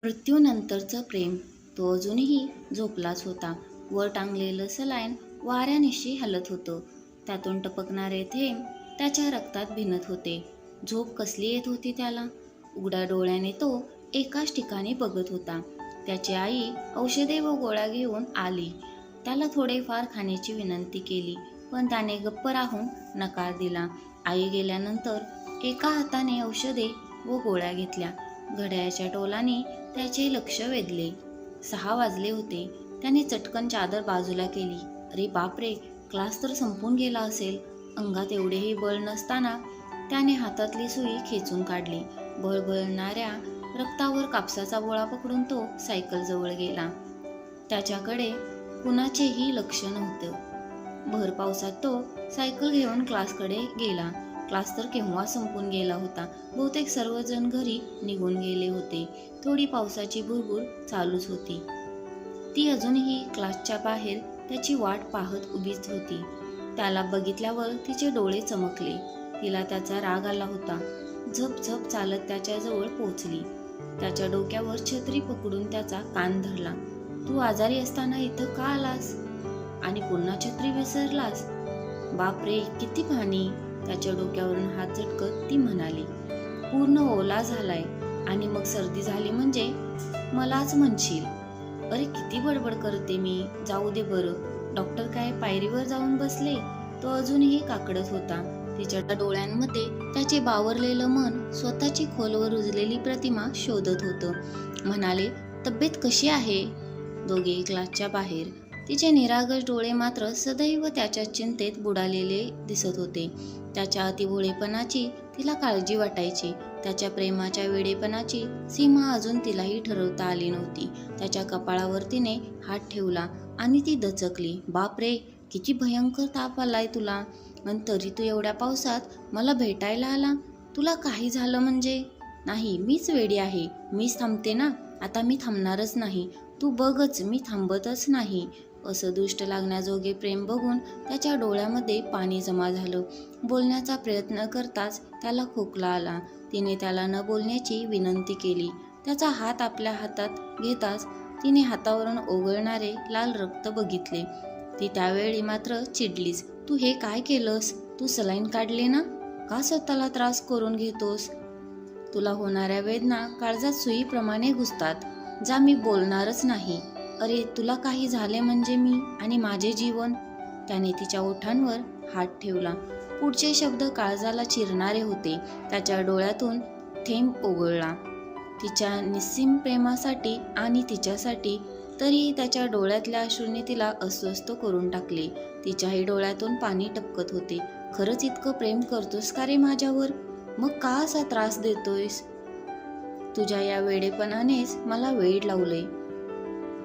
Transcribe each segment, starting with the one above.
मृत्यूनंतरचं प्रेम. तो अजूनही झोपलाच होता. वर टांगलेलं सलाईन वाऱ्यानिशी हलत होतं. त्यातून टपकणारे थेंब त्याच्या रक्तात भिनत होते. झोप कसली येत होती त्याला. उघड्या डोळ्याने तो एकाच ठिकाणी बघत होता. त्याची आई औषधे व गोळ्या घेऊन आली. त्याला थोडेफार खाण्याची विनंती केली, पण त्याने गप्प राहून नकार दिला. आई गेल्यानंतर एका हाताने औषधे व गोळ्या घेतल्या. घड्याळाच्या टोलाने त्याचे लक्ष वेधले. 6 वाजले होते. त्याने चटकन चादर बाजूला केली. अरे बापरे, क्लास तर संपून गेला असेल. अंगात एवढेही बळ नसताना त्याने हातातली सुई खेचून काढली. बळबळणाऱ्या रक्तावर कापसाचा गोळा पकडून तो सायकल जवळ गेला. त्याच्याकडे कुणाचेही लक्ष नव्हतं. भर पावसात तो सायकल घेऊन क्लासकडे गेला. क्लास तर केव्हा संपून गेला होता. बहुतेक सर्वजण घरी निघून गेले होते. थोडी पावसाची भुरभुर चालूच होती. ती अजूनही क्लासच्या बाहेर त्याची वाट पाहत उभीच होती. त्याला बघितल्यावर तिचे डोळे चमकले. तिला त्याचा राग आला होता. झप झप चालत त्याच्याजवळ पोहोचली. त्याच्या डोक्यावर छत्री पकडून त्याचा कान धरला. तू आजारी असताना इथं का आलास आणि पुन्हा छत्री विसरलास? बापरे, किती पाणी. त्याच्या डोक्यावरून हात झटकत ती म्हणाली. पूर्ण ओला झालाय आणि मग सर्दी झाली म्हणजे मलाच म्हणशील. अरे किती बडबड करते मी. जाऊ दे बरं. डॉक्टर काय पायरीवर जाऊन बसले? तो अजूनही काकडत होता. तिच्या डोळ्यांमध्ये त्याचे बावरलेलं मन स्वतःची खोलवर रुजलेली प्रतिमा शोधत होतं. म्हणाले, तब्येत कशी आहे? दोघे क्लासच्या बाहेर. तिचे निरागस डोळे मात्र सदैव त्याच्या चिंतेत बुडालेले दिसत होते. त्याच्या अतिभोळेपणाची तिला काळजी वाटायची. त्याच्या प्रेमाच्या वेडेपणाची सीमा अजून तिलाही ठरवता आली नव्हती. त्याच्या कपाळावर तिने हात ठेवला आणि ती दचकली. बापरे, किती भयंकर ताप आलाय तुला. आणि तरी तू एवढ्या पावसात मला भेटायला आला. तुला काही झालं म्हणजे? नाही, मीच वेडी आहे. मीच थांबते ना. आता मी थांबणारच नाही. तू बघच, मी थांबतच नाही. असं दुष्ट लागण्याजोगे प्रेम बघून त्याच्या डोळ्यामध्ये पाणी जमा झालं. बोलण्याचा प्रयत्न करताच त्याला खोकला आला. तिने त्याला न बोलण्याची विनंती केली. त्याचा हात आपल्या हातात घेताच तिने हातावरून ओघळणारे लाल रक्त बघितले. ती त्यावेळी मात्र चिडलीच. तू हे काय केलंस? तू सलाईन काढले ना? का स्वतःला त्रास करून घेतोस? तुला होणाऱ्या वेदना काळजात सुईप्रमाणे घुसतात. जा, मी बोलणारच नाही. अरे तुला काही झाले म्हणजे मी आणि माझे जीवन. त्याने तिच्या ओठांवर हात ठेवला. पुढचे शब्द काळजाला चिरणारे होते. त्याच्या डोळ्यातून थेंब ओघळला. तिच्या निस्सीम प्रेमासाठी आणि तिच्यासाठी. तरीही त्याच्या डोळ्यातल्या अश्रूंनी तिला अस्वस्थ करून टाकले. तिच्याही डोळ्यातून पाणी टपकत होते. खरंच इतकं प्रेम करतोस का रे माझ्यावर? मग का असा त्रास देतोयस? तुझ्या या वेडेपणानेच मला वेड लावलंय.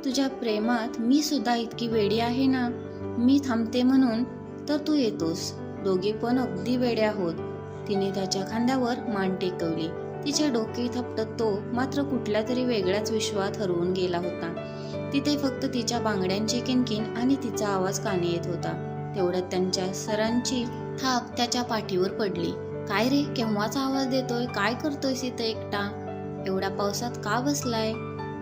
तुझ्या प्रेमात मी सुद्धा इतकी वेडी आहे ना. मी थांबते म्हणून तर तू येतोस. दोघे पण अगदी वेडे आहोत. तिने त्याच्या खांद्यावर मान टेकवली. तिचे डोके थपटत तो मात्र कुठल्या तरी वेगळ्याच विश्वात हरवून गेला होता. तिथे फक्त तिच्या बांगड्यांची किणकिण आणि तिचा आवाज कानी येत होता. तेवढ्यात त्यांच्या सरांची थाप त्याच्या पाठीवर पडली. काय रे, केव्हाचा आवाज देतोय? काय करतोयस इथं एकटा? एवढ्या पावसात का बसलाय?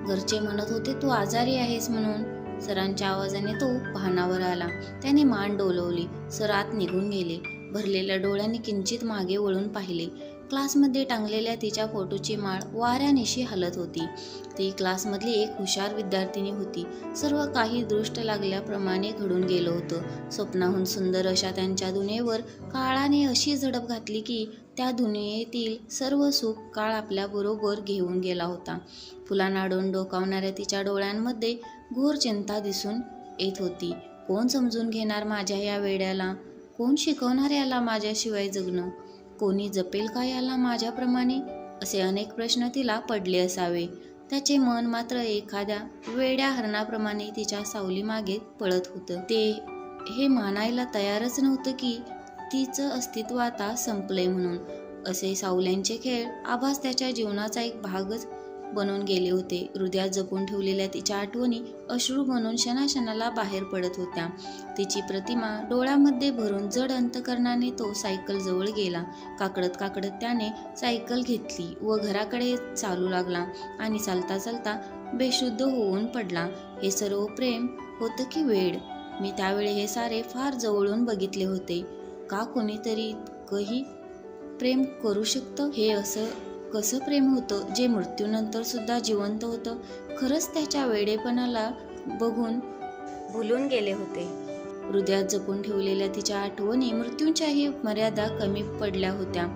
घरचे म्हणत होते तू आजारी आहेस म्हणून. सरांच्या आवाजाने तो भानावर आला. त्याने मान डोलवली. सर आत निघून गेले. भरलेल्या डोळ्यांनी किंचित मागे वळून पाहिले. क्लासमध्ये टांगलेल्या तिच्या फोटोची माळ वाऱ्यानिशी हलत होती. ती क्लासमधली एक हुशार विद्यार्थिनी होती. सर्व काही दृष्ट लागल्याप्रमाणे घडून गेलं होतं. स्वप्नाहून सुंदर अशा त्यांच्या दुनियेवर काळाने अशी झडप घातली की त्या दुनियेतील सर्व सुख काळ आपल्याबरोबर घेऊन गेला होता. फुलांना डोकावणाऱ्या तिच्या डोळ्यांमध्ये घोर चिंता दिसून येत होती. कोण समजून घेणार माझ्या या वेड्याला? कोण शिकवणार याला माझ्याशिवाय जगणं? कोणी जपेल का याला माझ्याप्रमाणे? असे अनेक प्रश्न तिला पडले असावे. त्याचे मन मात्र एखाद्या वेड्या हरणाप्रमाणे तिच्या सावलीमागे पळत होतं. ते हे मानायला तयारच नव्हतं की तिचं अस्तित्व आता संपलंय म्हणून. असे सावल्यांचे खेळ आभास त्याच्या जीवनाचा एक भागच बनून गेले होते. हृदयात जपून ठेवलेल्या तिच्या आठवणी अश्रू बनून क्षणाक्षणाला बाहेर पडत होत्या. तिची प्रतिमा डोळ्यामध्ये भरून जड अंतकरणाने तो सायकल जवळ गेला. काकडत काकडत त्याने सायकल घेतली व घराकडे चालू लागला आणि चालता चालता बेशुद्ध होऊन पडला. हे सर्व प्रेम होतं की वेड? मी त्यावेळी हे सारे फार जवळून बघितले होते. का कोणीतरी इतकंही प्रेम करू शकतं? हे असं कसं प्रेम होतं जे मृत्यूनंतर सुद्धा जिवंत होतं? खरंच त्याच्या वेडेपणाला बघून भुलून गेले होते. हृदयात जपून ठेवलेल्या तिच्या आठवणी मृत्यूंच्याही मर्यादा कमी पडल्या होत्या.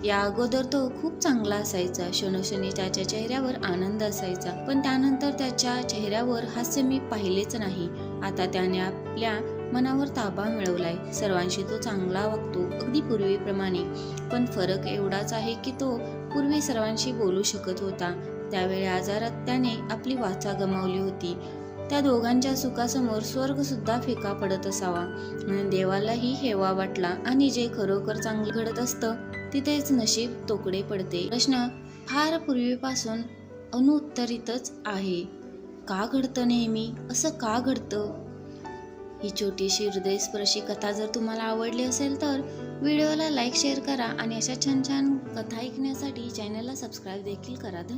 या अगोदर तो खूप चांगला असायचा. क्षणोक्षणी त्याच्या चेहऱ्यावर आनंद असायचा, पण त्यानंतर त्याच्या चेहऱ्यावर हास्य मी पाहिलेच नाही. आता त्याने आपल्या मनावर ताबा मिळवलाय. सर्वांशी तो चांगला वागतो, अगदी पूर्वीप्रमाणे. पण फरक एवढाच आहे की तो पूर्वी सर्वांशी बोलू शकत होता. त्यावेळी आजारात त्याने आपली वाचा गमावली होती. त्या दोघांच्या सुखासमोर स्वर्ग सुद्धा फिका पडत असावा म्हणून देवालाही हेवा वाटला. आणि जे खरोखर चांगलं घडत असतं तिथेच नशीब तोकडे पडते. प्रश्न फार पूर्वीपासून अनुत्तरितच आहे. का घडतं नेहमी असं? का घडतं? ही छोटीशी हृदयस्पर्शी कथा जर तुम्हाला आवडली असेल तर व्हिडिओला लाईक शेअर करा आणि अशा छान छान कथा ऐकण्यासाठी चॅनलला सबस्क्राईब देखील करा. धन्यवाद.